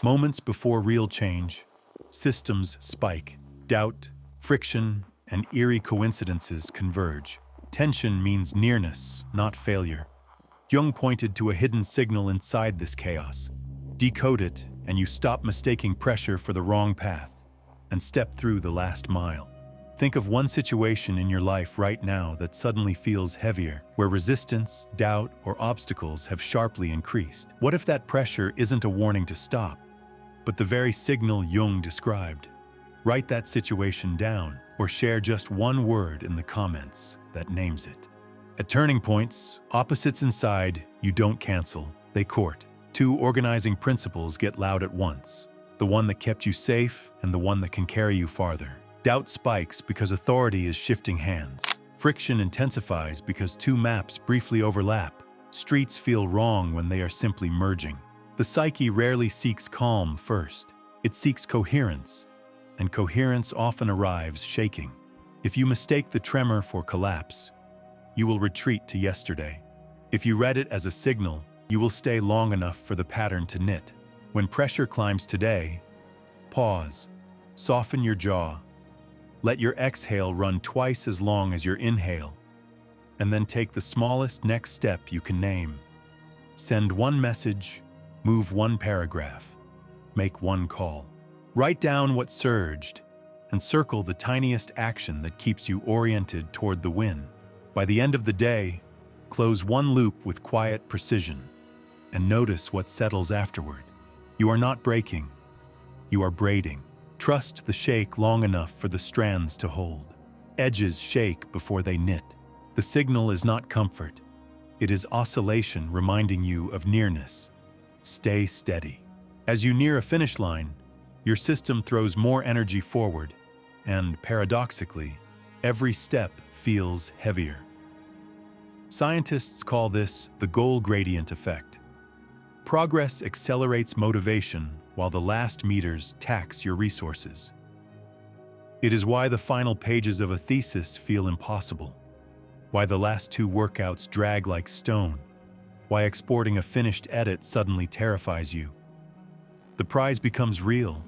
Moments before real change, systems spike, doubt, friction, and eerie coincidences converge. Tension means nearness, not failure. Jung pointed to a hidden signal inside this chaos. Decode it, and you stop mistaking pressure for the wrong path and step through the last mile. Think of one situation in your life right now that suddenly feels heavier, where resistance, doubt, or obstacles have sharply increased. What if that pressure isn't a warning to stop, but the very signal Jung described? Write that situation down, or share just one word in the comments that names it. At turning points, opposites inside you don't cancel, they court. Two organizing principles get loud at once, the one that kept you safe and the one that can carry you farther. Doubt spikes because authority is shifting hands. Friction intensifies because two maps briefly overlap. Streets feel wrong when they are simply merging. The psyche rarely seeks calm first. It seeks coherence, and coherence often arrives shaking. If you mistake the tremor for collapse, you will retreat to yesterday. If you read it as a signal, you will stay long enough for the pattern to knit. When pressure climbs today, pause, soften your jaw, let your exhale run twice as long as your inhale, and then take the smallest next step you can name. Send one message, move one paragraph, make one call. Write down what surged, and circle the tiniest action that keeps you oriented toward the win. By the end of the day, close one loop with quiet precision, and notice what settles afterward. You are not breaking, you are braiding. Trust the shake long enough for the strands to hold. Edges shake before they knit. The signal is not comfort. It is oscillation reminding you of nearness. Stay steady. As you near a finish line, your system throws more energy forward, and paradoxically, every step feels heavier. Scientists call this the goal gradient effect. Progress accelerates motivation while the last meters tax your resources. It is why the final pages of a thesis feel impossible, why the last two workouts drag like stone, why exporting a finished edit suddenly terrifies you. The prize becomes real,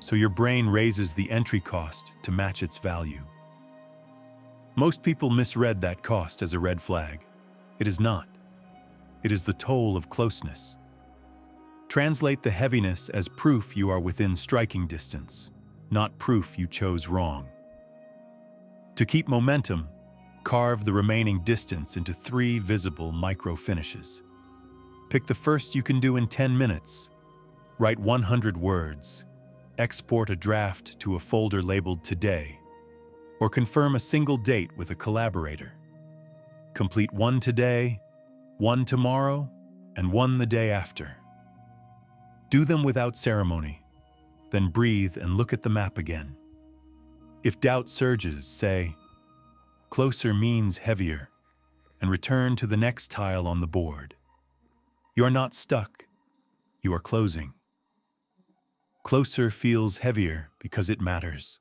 so your brain raises the entry cost to match its value. Most people misread that cost as a red flag. It is not. It is the toll of closeness. Translate the heaviness as proof you are within striking distance, not proof you chose wrong. To keep momentum, carve the remaining distance into 3 visible micro-finishes. Pick the first you can do in 10 minutes. Write 100 words. Export a draft to a folder labeled Today, or confirm a single date with a collaborator. Complete one today, one tomorrow, and one the day after. Do them without ceremony, then breathe and look at the map again. If doubt surges, say, "Closer means heavier," and return to the next tile on the board. You are not stuck, you are closing. Closer feels heavier because it matters.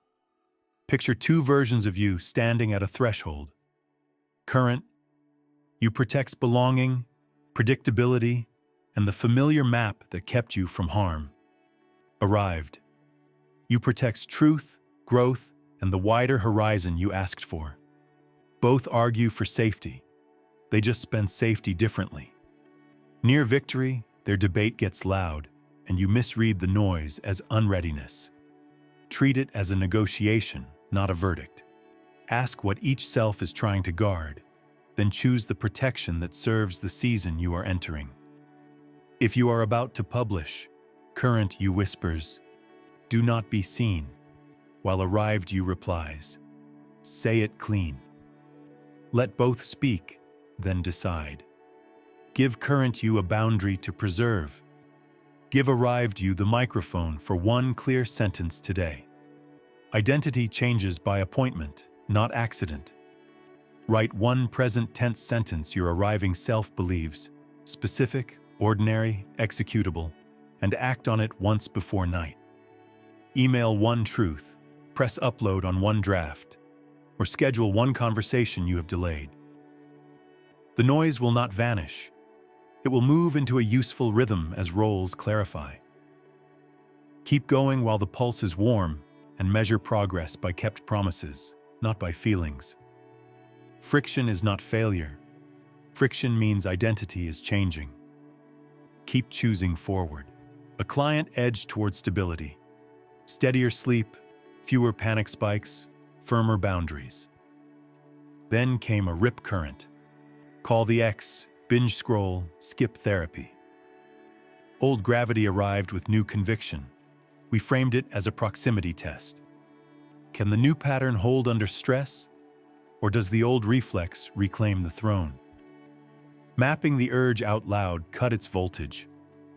Picture 2 versions of you standing at a threshold. Current, you protects belonging, predictability, and the familiar map that kept you from harm. Arrived, you protects truth, growth, and the wider horizon you asked for. Both argue for safety. They just spend safety differently. Near victory, their debate gets loud, and you misread the noise as unreadiness. Treat it as a negotiation, not a verdict. Ask what each self is trying to guard, then choose the protection that serves the season you are entering. If you are about to publish, current you whispers, "Do not be seen," while arrived you replies, "Say it clean." Let both speak, then decide. Give current you a boundary to preserve. Give arrived you the microphone for one clear sentence today. Identity changes by appointment, not accident. Write one present tense sentence your arriving self believes, specific, ordinary, executable, and act on it once before night. Email one truth, press upload on one draft, or schedule one conversation you have delayed. The noise will not vanish. It will move into a useful rhythm as roles clarify. Keep going while the pulse is warm and measure progress by kept promises, not by feelings. Friction is not failure. Friction means identity is changing. Keep choosing forward. A client edged toward stability. Steadier sleep, fewer panic spikes, firmer boundaries. Then came a rip current. Call the ex, binge scroll, skip therapy. Old gravity arrived with new conviction. We framed it as a proximity test. Can the new pattern hold under stress? Or does the old reflex reclaim the throne? Mapping the urge out loud cut its voltage.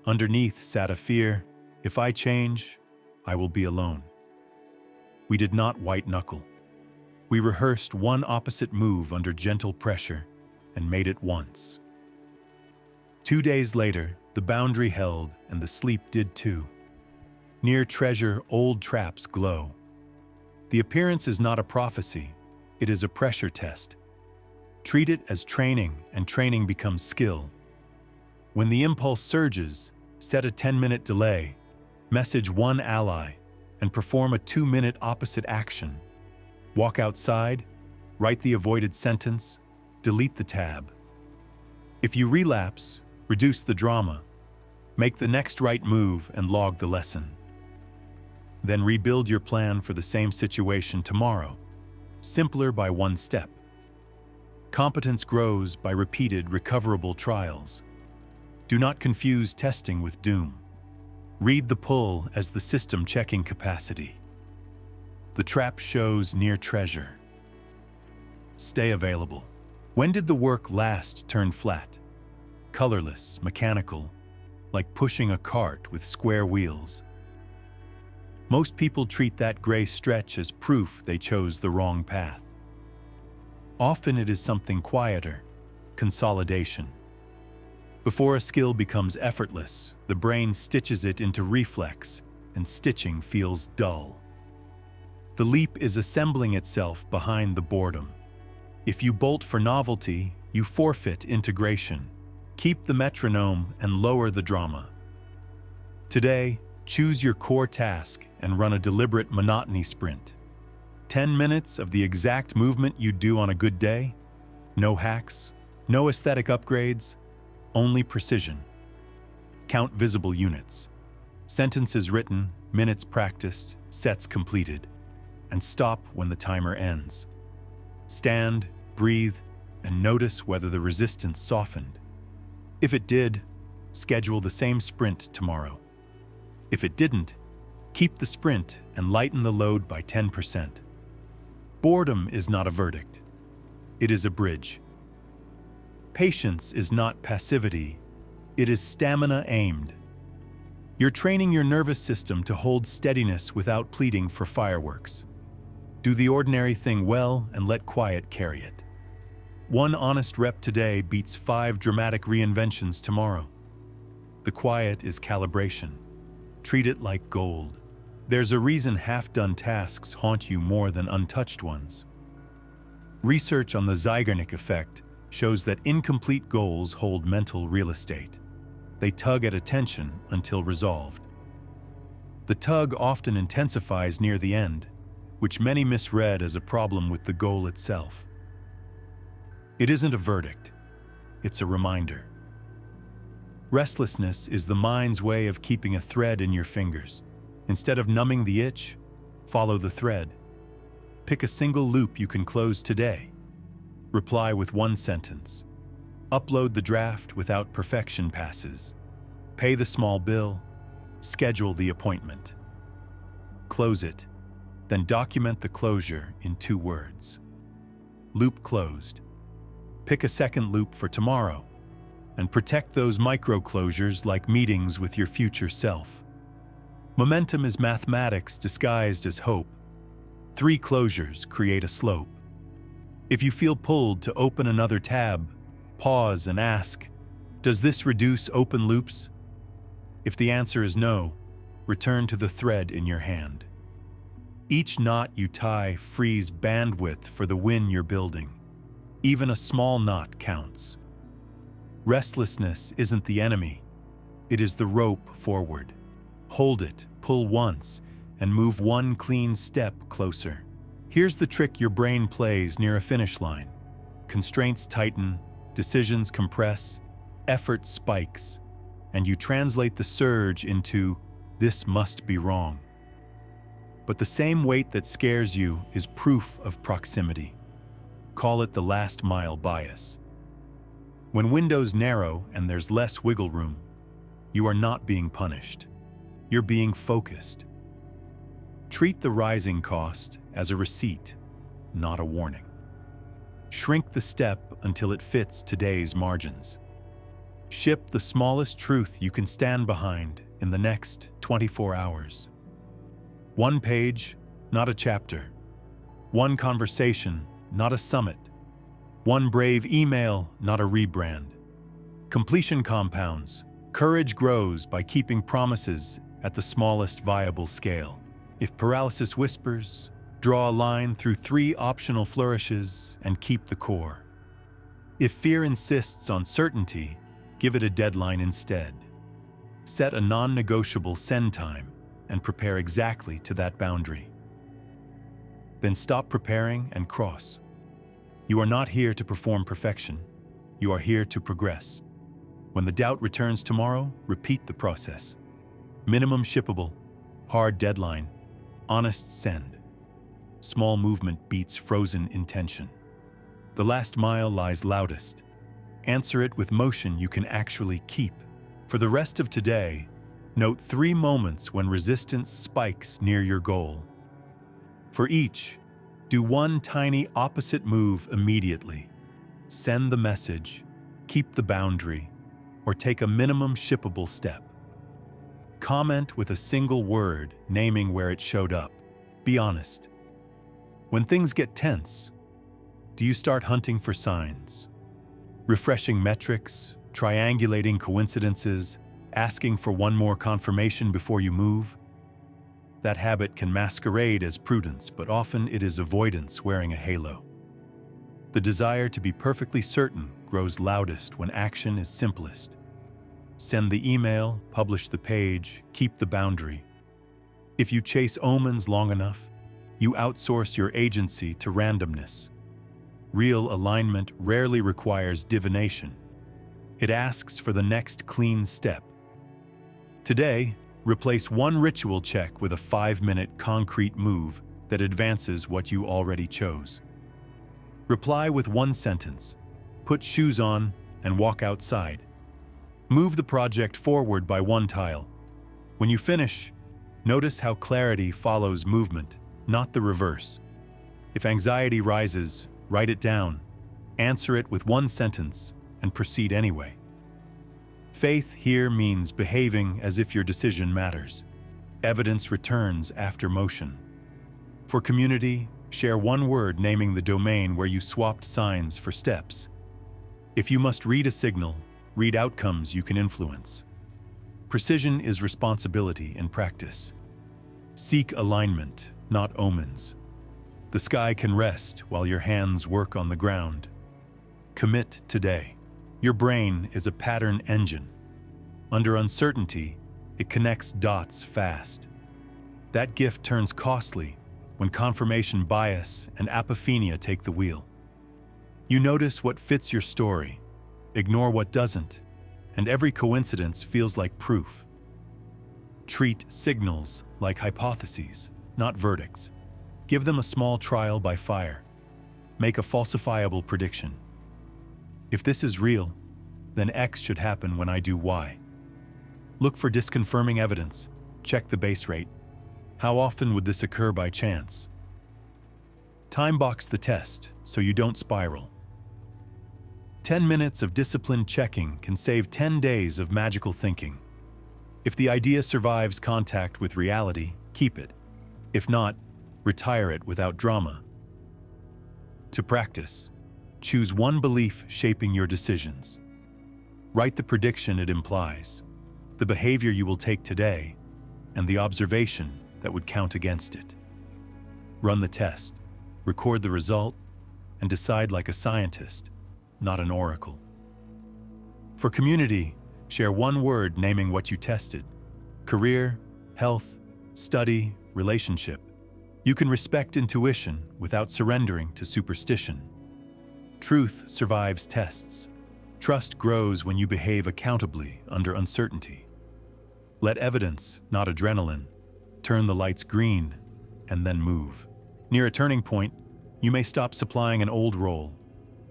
Underneath sat a fear, if I change, I will be alone. We did not white-knuckle. We rehearsed one opposite move under gentle pressure and made it once. 2 days later, the boundary held and the sleep did too. Near treasure, old traps glow. The appearance is not a prophecy, it is a pressure test. Treat it as training, and training becomes skill. When the impulse surges, set a 10-minute delay, message one ally, and perform a 2-minute opposite action. Walk outside, write the avoided sentence, delete the tab. If you relapse, reduce the drama. Make the next right move and log the lesson. Then rebuild your plan for the same situation tomorrow, simpler by one step. Competence grows by repeated, recoverable trials. Do not confuse testing with doom. Read the pull as the system checking capacity. The trap shows near treasure. Stay available. When did the work last turn flat? Colorless, mechanical, like pushing a cart with square wheels. Most people treat that gray stretch as proof they chose the wrong path. Often it is something quieter, consolidation. Before a skill becomes effortless, the brain stitches it into reflex, and stitching feels dull. The leap is assembling itself behind the boredom. If you bolt for novelty, you forfeit integration. Keep the metronome and lower the drama. Today, choose your core task and run a deliberate monotony sprint. 10 minutes of the exact movement you'd do on a good day. No hacks, no aesthetic upgrades, only precision. Count visible units. Sentences written, minutes practiced, sets completed. And stop when the timer ends. Stand, breathe, and notice whether the resistance softened. If it did, schedule the same sprint tomorrow. If it didn't, keep the sprint and lighten the load by 10%. Boredom is not a verdict. It is a bridge. Patience is not passivity. It is stamina aimed. You're training your nervous system to hold steadiness without pleading for fireworks. Do the ordinary thing well and let quiet carry it. One honest rep today beats 5 dramatic reinventions tomorrow. The quiet is calibration. Treat it like gold. There's a reason half-done tasks haunt you more than untouched ones. Research on the Zeigarnik effect shows that incomplete goals hold mental real estate. They tug at attention until resolved. The tug often intensifies near the end, which many misread as a problem with the goal itself. It isn't a verdict, it's a reminder. Restlessness is the mind's way of keeping a thread in your fingers. Instead of numbing the itch, follow the thread. Pick a single loop you can close today. Reply with one sentence. Upload the draft without perfection passes. Pay the small bill. Schedule the appointment. Close it, then document the closure in 2 words. Loop closed. Pick a second loop for tomorrow, and protect those micro-closures like meetings with your future self. Momentum is mathematics disguised as hope. 3 closures create a slope. If you feel pulled to open another tab, pause and ask, does this reduce open loops? If the answer is no, return to the thread in your hand. Each knot you tie frees bandwidth for the win you're building. Even a small knot counts. Restlessness isn't the enemy, it is the rope forward. Hold it, pull once, and move one clean step closer. Here's the trick your brain plays near a finish line. Constraints tighten, decisions compress, effort spikes, and you translate the surge into, "This must be wrong." But the same weight that scares you is proof of proximity. Call it the last mile bias. When windows narrow and there's less wiggle room, you are not being punished. You're being focused. Treat the rising cost as a receipt, not a warning. Shrink the step until it fits today's margins. Ship the smallest truth you can stand behind in the next 24 hours. One page, not a chapter. One conversation, not a summit. One brave email, not a rebrand. Completion compounds. Courage grows by keeping promises at the smallest viable scale. If paralysis whispers, draw a line through 3 optional flourishes and keep the core. If fear insists on certainty, give it a deadline instead. Set a non-negotiable send time and prepare exactly to that boundary. Then stop preparing and cross. You are not here to perform perfection. You are here to progress. When the doubt returns tomorrow, repeat the process. Minimum shippable, hard deadline, honest send. Small movement beats frozen intention. The last mile lies loudest. Answer it with motion you can actually keep. For the rest of today, note 3 moments when resistance spikes near your goal. For each, do one tiny opposite move immediately. Send the message, keep the boundary, or take a minimum shippable step. Comment with a single word naming where it showed up. Be honest. When things get tense, do you start hunting for signs? Refreshing metrics, triangulating coincidences, asking for one more confirmation before you move? That habit can masquerade as prudence, but often it is avoidance wearing a halo. The desire to be perfectly certain grows loudest when action is simplest. Send the email, publish the page, keep the boundary. If you chase omens long enough, you outsource your agency to randomness. Real alignment rarely requires divination. It asks for the next clean step. Today, replace one ritual check with a 5-minute concrete move that advances what you already chose. Reply with one sentence. Put shoes on and walk outside. Move the project forward by one tile. When you finish, notice how clarity follows movement, not the reverse. If anxiety rises, write it down, answer it with one sentence, and proceed anyway. Faith here means behaving as if your decision matters. Evidence returns after motion. For community, share one word naming the domain where you swapped signs for steps. If you must read a signal, read outcomes you can influence. Precision is responsibility in practice. Seek alignment, not omens. The sky can rest while your hands work on the ground. Commit today. Your brain is a pattern engine. Under uncertainty, it connects dots fast. That gift turns costly when confirmation bias and apophenia take the wheel. You notice what fits your story, ignore what doesn't, and every coincidence feels like proof. Treat signals like hypotheses, not verdicts. Give them a small trial by fire. Make a falsifiable prediction. If this is real, then X should happen when I do Y. Look for disconfirming evidence. Check the base rate. How often would this occur by chance? Time box the test so you don't spiral. 10 minutes of disciplined checking can save 10 days of magical thinking. If the idea survives contact with reality, keep it. If not, retire it without drama. To practice, choose one belief shaping your decisions. Write the prediction it implies, the behavior you will take today, and the observation that would count against it. Run the test, record the result, and decide like a scientist, not an oracle. For community, share one word naming what you tested. Career, health, study, relationship. You can respect intuition without surrendering to superstition. Truth survives tests. Trust grows when you behave accountably under uncertainty. Let evidence, not adrenaline, turn the lights green and then move. Near a turning point, you may stop supplying an old role.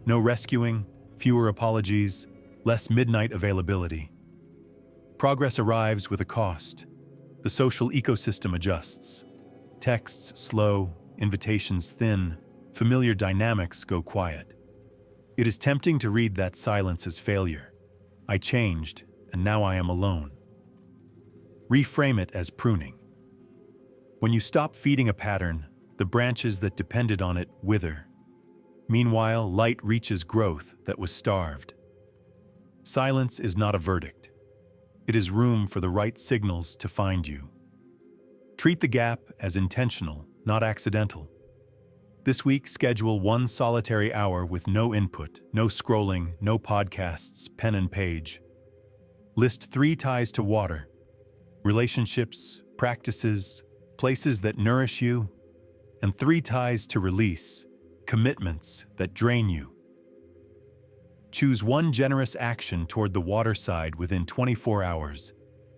No rescuing, fewer apologies, less midnight availability. Progress arrives with a cost. The social ecosystem adjusts. Texts slow, invitations thin, familiar dynamics go quiet. It is tempting to read that silence as failure. I changed, and now I am alone. Reframe it as pruning. When you stop feeding a pattern, the branches that depended on it wither. Meanwhile, light reaches growth that was starved. Silence is not a verdict. It is room for the right signals to find you. Treat the gap as intentional, not accidental. This week, schedule one solitary hour with no input, no scrolling, no podcasts, pen and page. List 3 ties to water: relationships, practices, places that nourish you, and 3 ties to release, commitments that drain you. Choose one generous action toward the water side within 24 hours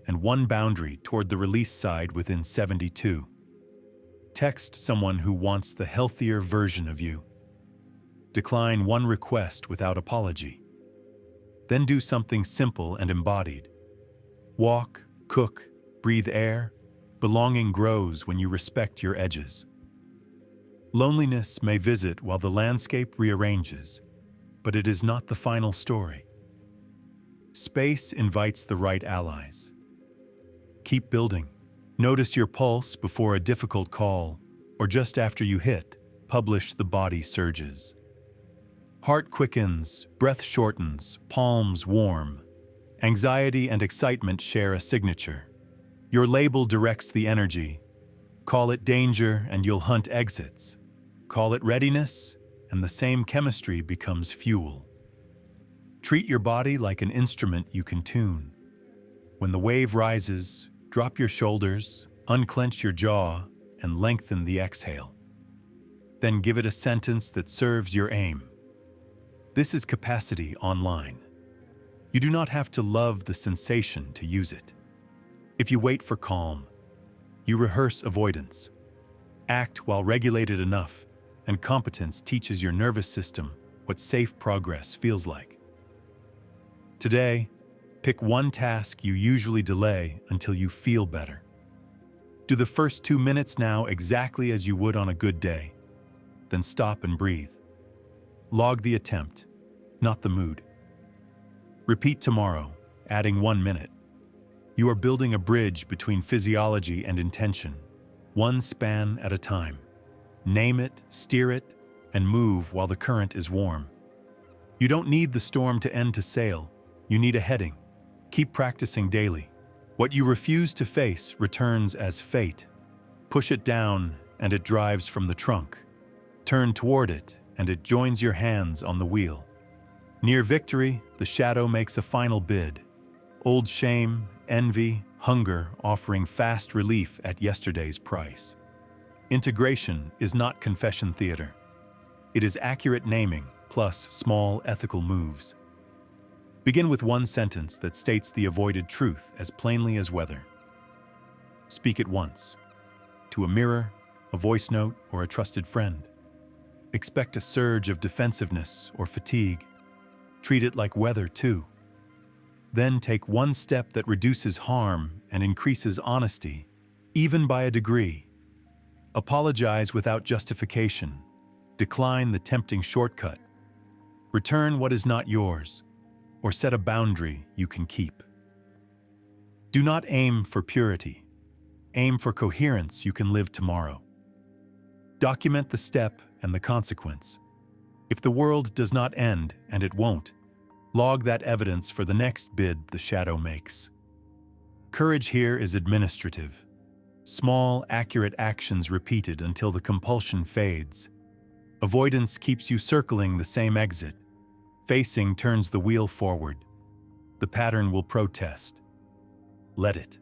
and one boundary toward the release side within 72. Text someone who wants the healthier version of you. Decline one request without apology. Then do something simple and embodied. Walk, cook, breathe air. Belonging grows when you respect your edges. Loneliness may visit while the landscape rearranges, but it is not the final story. Space invites the right allies. Keep building. Notice your pulse before a difficult call, or just after you hit, publish the body surges. Heart quickens, breath shortens, palms warm. Anxiety and excitement share a signature. Your label directs the energy. Call it danger and you'll hunt exits. Call it readiness, and the same chemistry becomes fuel. Treat your body like an instrument you can tune. When the wave rises, drop your shoulders, unclench your jaw, and lengthen the exhale. Then give it a sentence that serves your aim. This is capacity online. You do not have to love the sensation to use it. If you wait for calm, you rehearse avoidance. Act while regulated enough, and competence teaches your nervous system what safe progress feels like. Today, pick one task you usually delay until you feel better. Do the first 2 minutes now exactly as you would on a good day. Then stop and breathe. Log the attempt, not the mood. Repeat tomorrow, adding 1 minute. You are building a bridge between physiology and intention, one span at a time. Name it, steer it, and move while the current is warm. You don't need the storm to end to sail. You need a heading. Keep practicing daily. What you refuse to face returns as fate. Push it down, and it drives from the trunk. Turn toward it, and it joins your hands on the wheel. Near victory, the shadow makes a final bid. Old shame, envy, hunger offering fast relief at yesterday's price. Integration is not confession theater. It is accurate naming plus small ethical moves. Begin with one sentence that states the avoided truth as plainly as weather. Speak it once, to a mirror, a voice note, or a trusted friend. Expect a surge of defensiveness or fatigue. Treat it like weather, too. Then take one step that reduces harm and increases honesty, even by a degree. Apologize without justification. Decline the tempting shortcut. Return what is not yours, or set a boundary you can keep. Do not aim for purity. Aim for coherence you can live tomorrow. Document the step and the consequence. If the world does not end, and it won't, log that evidence for the next bid the shadow makes. Courage here is administrative. Small, accurate actions repeated until the compulsion fades. Avoidance keeps you circling the same exit. Facing turns the wheel forward. The pattern will protest. Let it.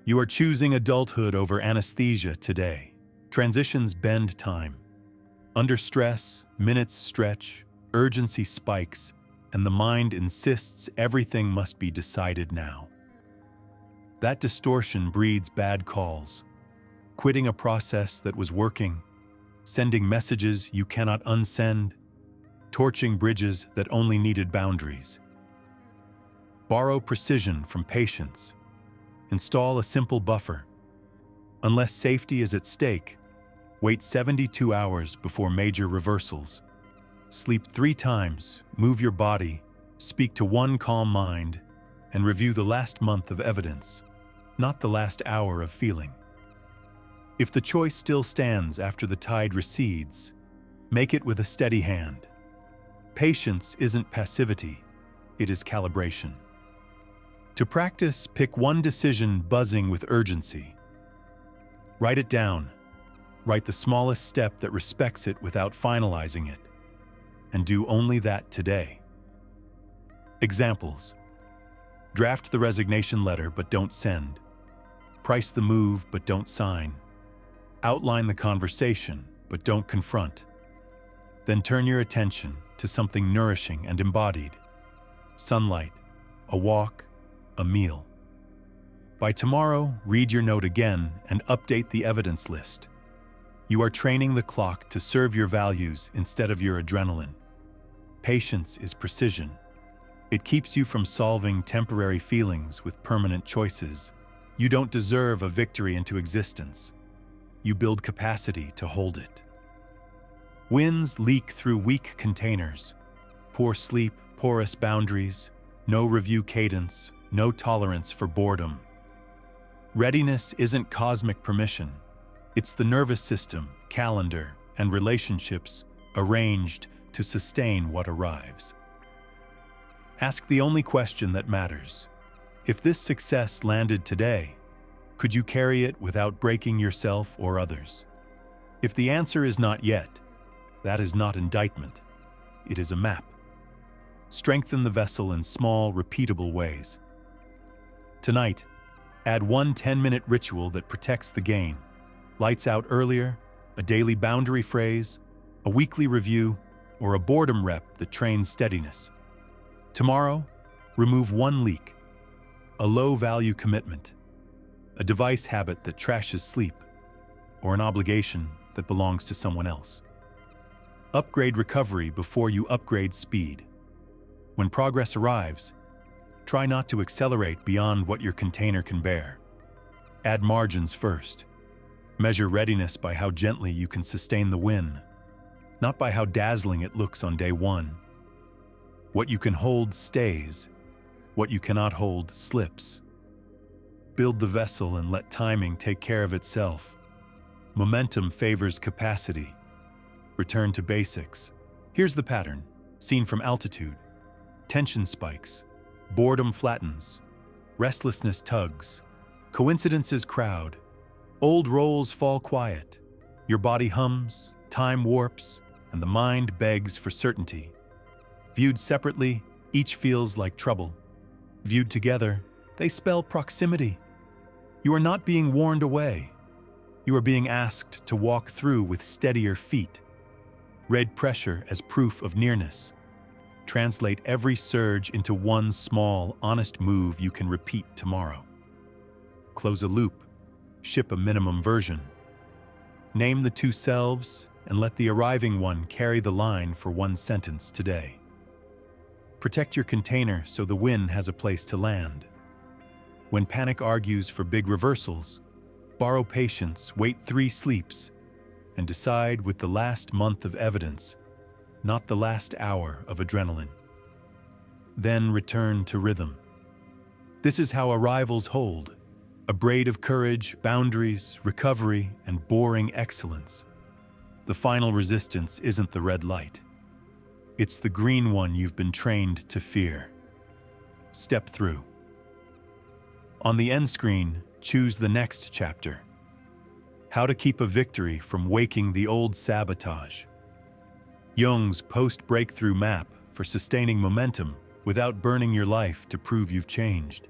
You are choosing adulthood over anesthesia today. Transitions bend time. Under stress, minutes stretch, urgency spikes, and the mind insists everything must be decided now. That distortion breeds bad calls, quitting a process that was working, sending messages you cannot unsend, torching bridges that only needed boundaries. Borrow precision from patience. Install a simple buffer. Unless safety is at stake, wait 72 hours before major reversals. Sleep 3 times, move your body, speak to one calm mind, and review the last month of evidence, not the last hour of feeling. If the choice still stands after the tide recedes, make it with a steady hand. Patience isn't passivity, it is calibration. To practice, pick one decision buzzing with urgency. Write it down. Write the smallest step that respects it without finalizing it. And do only that today. Examples. Draft the resignation letter but don't send. Price the move but don't sign. Outline the conversation but don't confront. Then turn your attention to something nourishing and embodied. Sunlight, a walk, a meal. By tomorrow, read your note again and update the evidence list. You are training the clock to serve your values instead of your adrenaline. Patience is precision. It keeps you from solving temporary feelings with permanent choices. You don't deserve a victory into existence. You build capacity to hold it. Winds leak through weak containers. Poor sleep, porous boundaries, no review cadence, no tolerance for boredom. Readiness isn't cosmic permission. It's the nervous system, calendar, and relationships arranged to sustain what arrives. Ask the only question that matters. If this success landed today, could you carry it without breaking yourself or others? If the answer is not yet, that is not indictment. It is a map. Strengthen the vessel in small, repeatable ways. Tonight, add one 10-minute ritual that protects the gain. Lights out earlier, a daily boundary phrase, a weekly review, or a boredom rep that trains steadiness. Tomorrow, remove one leak, a low-value commitment, a device habit that trashes sleep, or an obligation that belongs to someone else. Upgrade recovery before you upgrade speed. When progress arrives, try not to accelerate beyond what your container can bear. Add margins first. Measure readiness by how gently you can sustain the win, not by how dazzling it looks on day one. What you can hold stays. What you cannot hold slips. Build the vessel and let timing take care of itself. Momentum favors capacity. Return to basics. Here's the pattern, seen from altitude. Tension spikes. Boredom flattens. Restlessness tugs. Coincidences crowd. Old roles fall quiet. Your body hums, time warps, and the mind begs for certainty. Viewed separately, each feels like trouble. Viewed together, they spell proximity. You are not being warned away. You are being asked to walk through with steadier feet. Read pressure as proof of nearness. Translate every surge into one small, honest move you can repeat tomorrow. Close a loop. Ship a minimum version. Name the 2 selves and let the arriving one carry the line for one sentence today. Protect your container so the win has a place to land. When panic argues for big reversals, borrow patience, wait 3 sleeps, and decide with the last month of evidence, not the last hour of adrenaline. Then return to rhythm. This is how arrivals hold. A braid of courage, boundaries, recovery, and boring excellence. The final resistance isn't the red light. It's the green one you've been trained to fear. Step through. On the end screen, choose the next chapter. How to keep a victory from waking the old sabotage. Jung's post-breakthrough map for sustaining momentum without burning your life to prove you've changed.